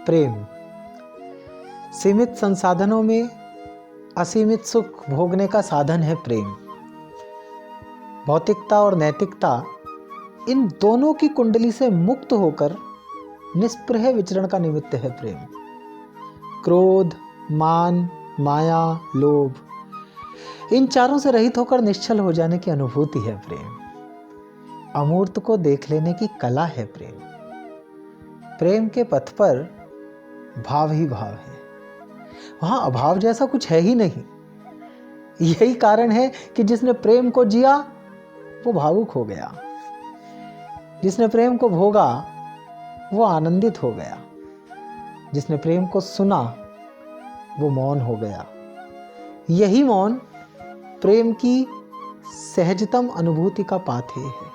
प्रेम। सीमित संसाधनों में असीमित सुख भोगने का साधन है प्रेम। भौतिकता और नैतिकता इन दोनों की कुंडली से मुक्त होकर निष्प्रह विचरण का निमित्त है प्रेम। क्रोध, मान, माया, लोभ, इन चारों से रहित होकर निश्चल हो जाने की अनुभूति है प्रेम। अमूर्त को देख लेने की कला है प्रेम। प्रेम के पथ पर भाव ही भाव है, वहां अभाव जैसा कुछ है ही नहीं। यही कारण है कि जिसने प्रेम को जिया वो भावुक हो गया, जिसने प्रेम को भोगा वो आनंदित हो गया, जिसने प्रेम को सुना वो मौन हो गया। यही मौन प्रेम की सहजतम अनुभूति का पाथेय है।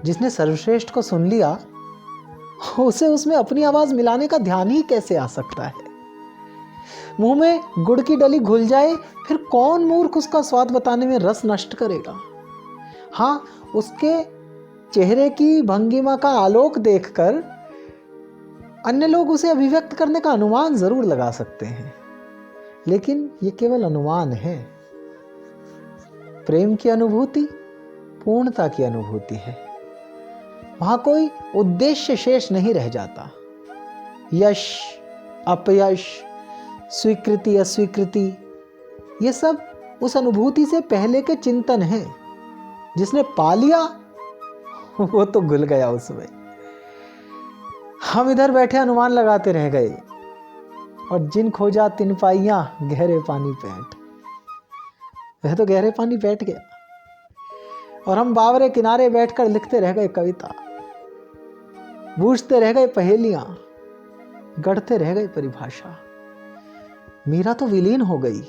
जिसने सर्वश्रेष्ठ को सुन लिया उसे उसमें अपनी आवाज मिलाने का ध्यान ही कैसे आ सकता है। मुंह में गुड़ की डली घुल जाए फिर कौन मूर्ख उसका स्वाद बताने में रस नष्ट करेगा। हाँ, उसके चेहरे की भंगिमा का आलोक देखकर अन्य लोग उसे अभिव्यक्त करने का अनुमान जरूर लगा सकते हैं, लेकिन ये केवल अनुमान है। प्रेम की अनुभूति पूर्णता की अनुभूति है। वहां कोई उद्देश्य शेष नहीं रह जाता। यश, अपयश, स्वीकृति, अस्वीकृति, ये सब उस अनुभूति से पहले के चिंतन हैं। जिसने पा लिया वो तो घुल गया उसमें। हम इधर बैठे अनुमान लगाते रह गए और जिन खोजा तिन पाइयां गहरे पानी पैठ। वह तो गहरे पानी बैठ गया और हम बावरे किनारे बैठकर लिखते रह गए कविता, बूझते रह गए पहेलियां, गढ़ते रह गए परिभाषा। मीरा तो विलीन हो गई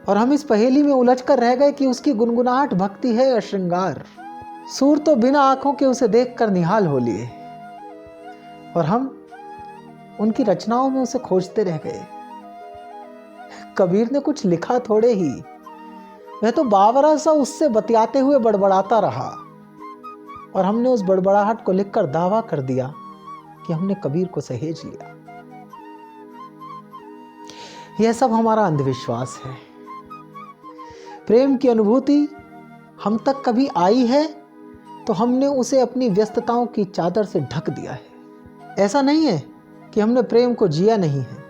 और हम इस पहेली में उलझकर रह गए कि उसकी गुनगुनाहट भक्ति है या श्रृंगार। सूर तो बिना आंखों के उसे देखकर निहाल हो लिए और हम उनकी रचनाओं में उसे खोजते रह गए। कबीर ने कुछ लिखा थोड़े ही, वह तो बावरा सा उससे बतियाते हुए बड़बड़ाता रहा और हमने उस बड़बड़ाहट को लिखकर दावा कर दिया कि हमने कबीर को सहेज लिया। यह सब हमारा अंधविश्वास है। प्रेम की अनुभूति हम तक कभी आई है तो हमने उसे अपनी व्यस्तताओं की चादर से ढक दिया है। ऐसा नहीं है कि हमने प्रेम को जिया नहीं है।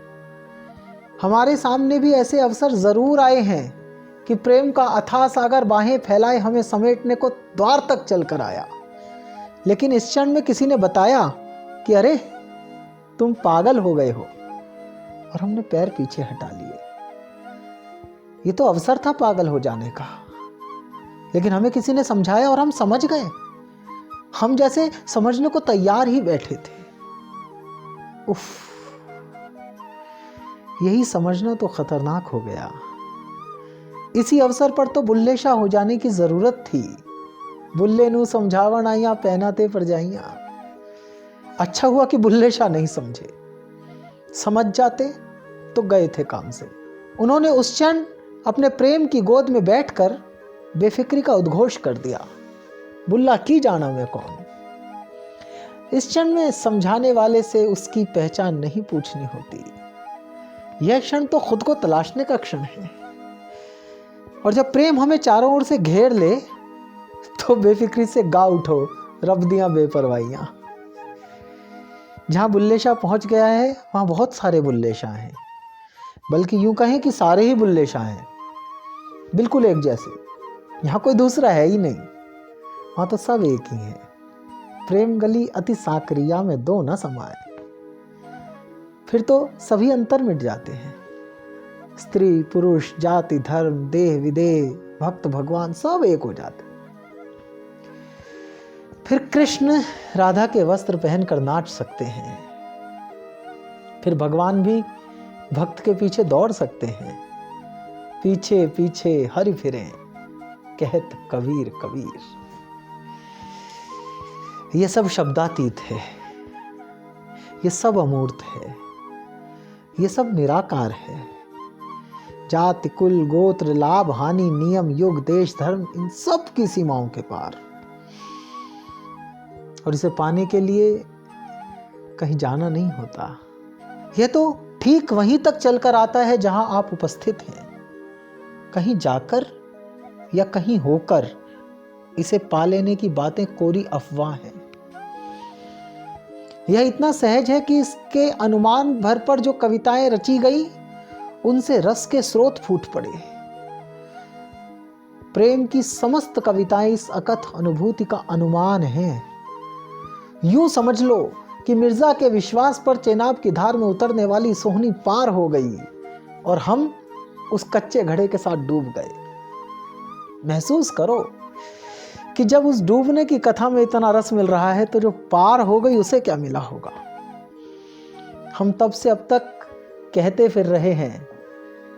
हमारे सामने भी ऐसे अवसर जरूर आए हैं कि प्रेम का अथाह सागर बाहें फैलाए हमें समेटने को द्वार तक चलकर आया, लेकिन इस क्षण में किसी ने बताया कि अरे तुम पागल हो गए हो, और हमने पैर पीछे हटा लिए। ये तो अवसर था पागल हो जाने का, लेकिन हमें किसी ने समझाया और हम समझ गए। हम जैसे समझने को तैयार ही बैठे थे। उफ, यही समझना तो खतरनाक हो गया। इसी अवसर पर तो बुल्ले शाह हो जाने की जरूरत थी। बुल्ले नू समझावन आइया पहनाते पर जाइया। अच्छा हुआ कि बुल्ले शाह नहीं समझे, समझ जाते तो गए थे काम से। उन्होंने उस क्षण अपने प्रेम की गोद में बैठकर बेफिक्री का उद्घोष कर दिया। बुल्ला की जाना मैं कौन। इस क्षण में समझाने वाले से उसकी पहचान नहीं पूछनी होती। यह क्षण तो खुद को तलाशने का क्षण है। और जब प्रेम हमें चारों ओर से घेर ले तो बेफिक्री से गा उठो रब दियां बेपरवाहियां। जहां बुल्ले शाह पहुंच गया है वहां बहुत सारे बुल्ले शाह हैं, बल्कि यूं कहें कि सारे ही बुल्ले शाह हैं, बिल्कुल एक जैसे। यहां कोई दूसरा है ही नहीं, वहां तो सब एक ही है। प्रेम गली अति साकरिया में दो न समाए, फिर तो सभी अंतर मिट जाते हैं। स्त्री पुरुष, जाति धर्म, देह विदेह, भक्त भगवान सब एक हो जाते। फिर कृष्ण राधा के वस्त्र पहनकर नाच सकते हैं, फिर भगवान भी भक्त के पीछे दौड़ सकते हैं। पीछे पीछे हरि फिरें कहत कबीर कबीर। ये सब शब्दातीत है, ये सब अमूर्त है, ये सब निराकार है। जाति कुल गोत्र लाभ हानि नियम युग देश धर्म इन सब की सीमाओं के पार। और इसे पाने के लिए कहीं जाना नहीं होता। यह तो ठीक वहीं तक चलकर आता है जहां आप उपस्थित हैं। कहीं जाकर या कहीं होकर इसे पा लेने की बातें कोरी अफवाह हैं। यह इतना सहज है कि इसके अनुमान भर पर जो कविताएं रची गई उनसे रस के स्रोत फूट पड़े। प्रेम की समस्त कविताएं इस अकथ अनुभूति का अनुमान हैं। यूं समझ लो कि मिर्जा के विश्वास पर चेनाब की धार में उतरने वाली सोहनी पार हो गई और हम उस कच्चे घड़े के साथ डूब गए। महसूस करो कि जब उस डूबने की कथा में इतना रस मिल रहा है तो जो पार हो गई उसे क्या मिला होगा। हम तब से अब तक कहते फिर रहे हैं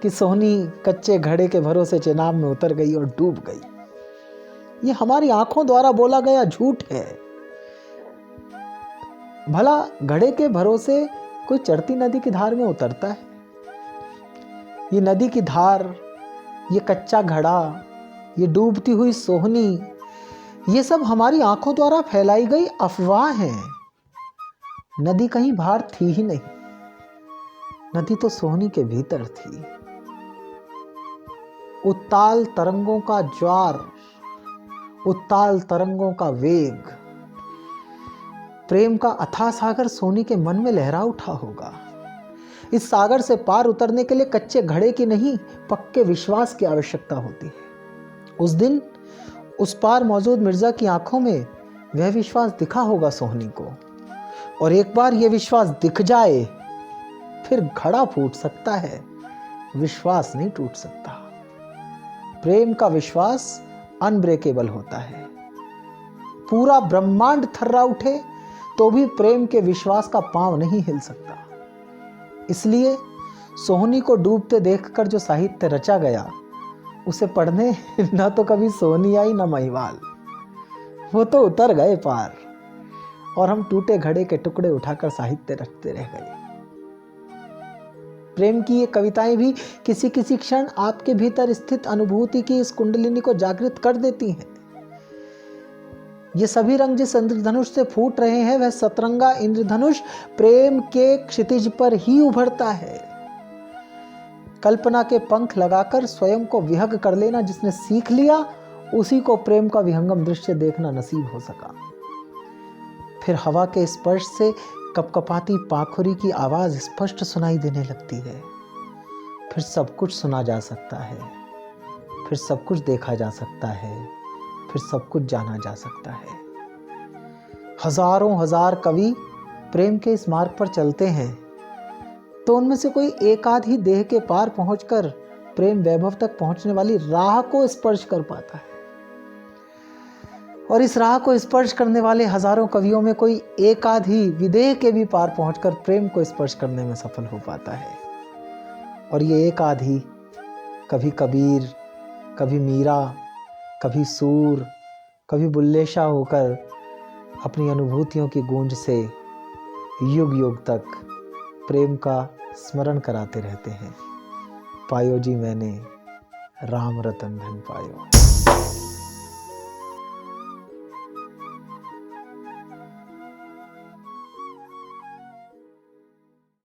कि सोहनी कच्चे घड़े के भरोसे चेनाब में उतर गई और डूब गई। ये हमारी आंखों द्वारा बोला गया झूठ है। भला घड़े के भरोसे कोई चढ़ती नदी की धार में उतरता है? ये नदी की धार, ये कच्चा घड़ा, ये डूबती हुई सोहनी, ये सब हमारी आंखों द्वारा फैलाई गई अफवाह है। नदी कहीं बाहर थी ही नहीं। नदी तो सोहनी के भीतर थी। उत्ताल तरंगों का ज्वार, उत्ताल तरंगों का वेग, प्रेम का अथाह सागर सोहनी के मन में लहरा उठा होगा। इस सागर से पार उतरने के लिए कच्चे घड़े की नहीं, पक्के विश्वास की आवश्यकता होती है। उस दिन उस पार मौजूद मिर्जा की आंखों में वह विश्वास दिखा होगा सोहनी को, और एक बार यह विश्वास दिख जाए फिर घड़ा फूट सकता है, विश्वास नहीं टूट सकता। प्रेम का विश्वास अनब्रेकेबल होता है। पूरा ब्रह्मांड थर्रा उठे तो भी प्रेम के विश्वास का पांव नहीं हिल सकता। इसलिए सोहनी को डूबते देखकर जो साहित्य रचा गया उसे पढ़ने न तो कभी सोहनी आई न महिवाल। वो तो उतर गए पार और हम टूटे घड़े के टुकड़े उठाकर साहित्य रचते रह गए। प्रेम की ये कविताएं भी किसी किसी क्षण आपके भीतर स्थित अनुभूति की इस कुंडलिनी को जागृत कर देती हैं। ये सभी रंग जिस इंद्रधनुष से फूट रहे हैं वह सतरंगा इंद्रधनुष प्रेम के क्षितिज पर ही उभरता है। कल्पना के पंख लगाकर स्वयं को विहग कर लेना जिसने सीख लिया, उसी को प्रेम का विहंगम दृश्य देखना नसीब हो सका। फिर हवा के स्पर्श से कपकपाती पाखुरी की आवाज स्पष्ट सुनाई देने लगती है। फिर सब कुछ सुना जा सकता है, फिर सब कुछ देखा जा सकता है, फिर सब कुछ जाना जा सकता है। हजारों हजार कवि प्रेम के इस मार्ग पर चलते हैं तो उनमें से कोई एक आध ही देह के पार पहुंचकर प्रेम वैभव तक पहुंचने वाली राह को स्पर्श कर पाता है। और इस राह को स्पर्श करने वाले हजारों कवियों में कोई एक आध ही विदेह के भी पार पहुंचकर प्रेम को स्पर्श करने में सफल हो पाता है। और ये एक आध ही कभी कबीर, कभी मीरा, कभी सूर, कभी बुल्ले शाह होकर अपनी अनुभूतियों की गूंज से युग युग तक प्रेम का स्मरण कराते रहते हैं। पायो जी मैंने राम रतन धन पायो।